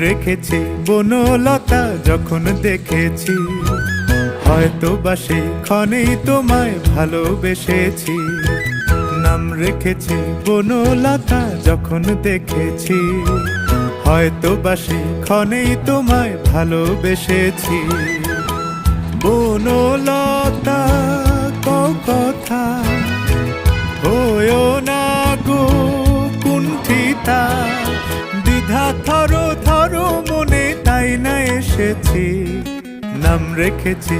রেখেছি বনলতা যখন দেখেছি, হয়তো বা সেই ক্ষণেই তোমায় ভালোবেসেছি। নাম রেখেছি বনলতা যখন দেখেছি, হয়তো বা সেই ক্ষণেই তোমায় ভালোবেসেছি। বনলতা কথা হয়ো না গো কুণ্ঠিতা, দ্বিধা থরো থরো মনে তাই না এসেছি। নাম রেখেছি